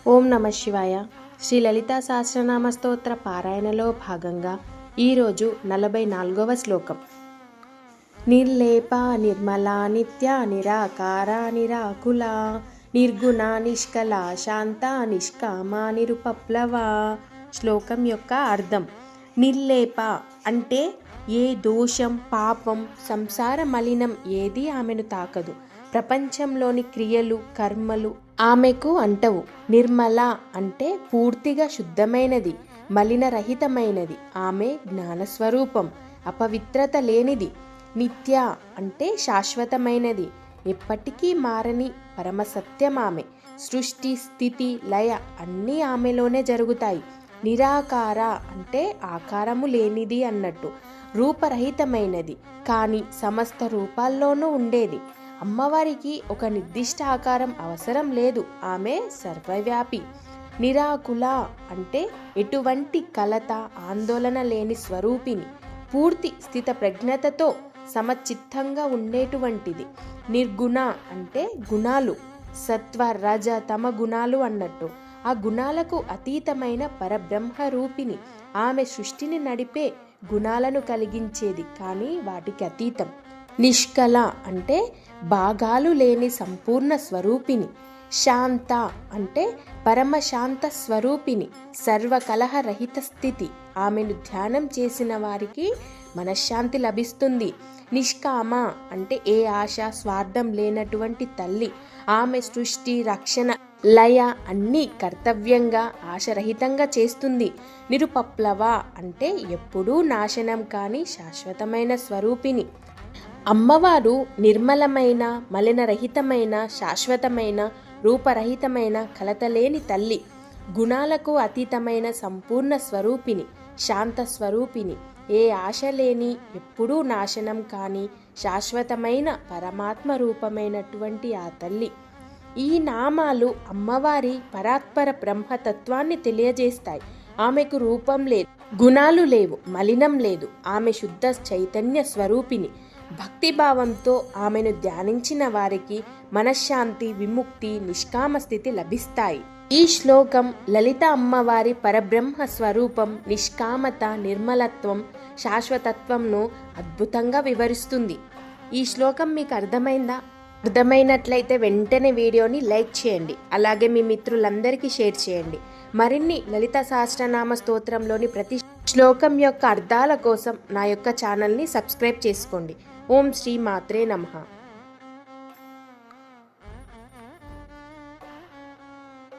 ఓం నమ శివాయ. శ్రీ లలితా సహస్రనామ స్తోత్ర పారాయణలో భాగంగా ఈరోజు 44వ శ్లోకం. నిర్లేప నిర్మల నిత్య నిరాకార నిరాకుల నిర్గుణ నిష్కల శాంత నిష్కామ నిరుపప్లవ. శ్లోకం యొక్క అర్థం: నిర్లేప అంటే ఏ దోషం, పాపం, సంసార మలినం ఏది ఆమెను తాకదు. ప్రపంచంలోని క్రియలు, కర్మలు ఆమెకు అంటవు. నిర్మల అంటే పూర్తిగా శుద్ధమైనది, మలినరహితమైనది. ఆమె జ్ఞానస్వరూపం, అపవిత్రత లేనిది. నిత్య అంటే శాశ్వతమైనది, ఎప్పటికీ మారని పరమసత్యం ఆమె. సృష్టి, స్థితి, లయ అన్నీ ఆమెలోనే జరుగుతాయి. నిరాకార అంటే ఆకారము లేనిది అన్నట్టు. రూపరహితమైనది, కానీ సమస్త రూపాల్లోనూ ఉండేది. అమ్మవారికి ఒక నిర్దిష్ట ఆకారం అవసరం లేదు, ఆమె సర్వవ్యాపి. నిరాకుల అంటే ఎటువంటి కలత, ఆందోళన లేని స్వరూపిణి. పూర్తి స్థిత ప్రజ్ఞతతో సమచిత్తంగా ఉండేటువంటిది. నిర్గుణ అంటే గుణాలు, సత్వ, రజ, తమ గుణాలు అన్నట్టు. ఆ గుణాలకు అతీతమైన పరబ్రహ్మ రూపిణి. ఆమె సృష్టిని నడిపే గుణాలను కలిగించేది, కానీ వాటికి అతీతం. నిష్కల అంటే భాగాలు లేని సంపూర్ణ స్వరూపిణి. శాంత అంటే పరమశాంత స్వరూపిణి, సర్వకలహరహిత స్థితి. ఆమెను ధ్యానం చేసిన వారికి మనశ్శాంతి లభిస్తుంది. నిష్కామ అంటే ఏ ఆశ, స్వార్థం లేనటువంటి తల్లి. ఆమె సృష్టి, రక్షణ, లయ అన్నీ కర్తవ్యంగా, ఆశరహితంగా చేస్తుంది. నిరుపప్లవ అంటే ఎప్పుడూ నాశనం కాని శాశ్వతమైన స్వరూపిణి. అమ్మవారు నిర్మలమైన, మలినరహితమైన, శాశ్వతమైన, రూపరహితమైన, కలతలేని తల్లి. గుణాలకు అతీతమైన సంపూర్ణ స్వరూపిణి, శాంత స్వరూపిణి. ఏ ఆశ లేని, ఎప్పుడూ నాశనం కాని శాశ్వతమైన పరమాత్మ రూపమైనటువంటి ఆ తల్లి. ఈ నామాలు అమ్మవారి పరాత్పర బ్రహ్మతత్వాన్ని తెలియజేస్తాయి. ఆమెకు రూపం లేదు, గుణాలు లేవు, మలినం లేదు. ఆమె శుద్ధ చైతన్య స్వరూపిణి. భక్తిభావంతో ఆమెను ధ్యానించిన వారికి మనశ్శాంతి, విముక్తి, నిష్కామ స్థితి లభిస్తాయి. ఈ శ్లోకం లలిత అమ్మవారి పరబ్రహ్మ స్వరూపం, నిష్కామత, నిర్మలత్వం, శాశ్వతత్వంను అద్భుతంగా వివరిస్తుంది. ఈ శ్లోకం మీకు అర్థమైందా? అర్థమైనట్లయితే వెంటనే వీడియోని లైక్ చేయండి, అలాగే మీ మిత్రులందరికీ షేర్ చేయండి. మరిన్ని లలిత సహస్రనామ స్తోత్రంలోని ప్రతి శ్లోకం యొక్క అర్థాల కోసం నా యొక్క ఛానల్ని సబ్స్క్రైబ్ చేసుకోండి. ఓం శ్రీ మాత్రే నమః.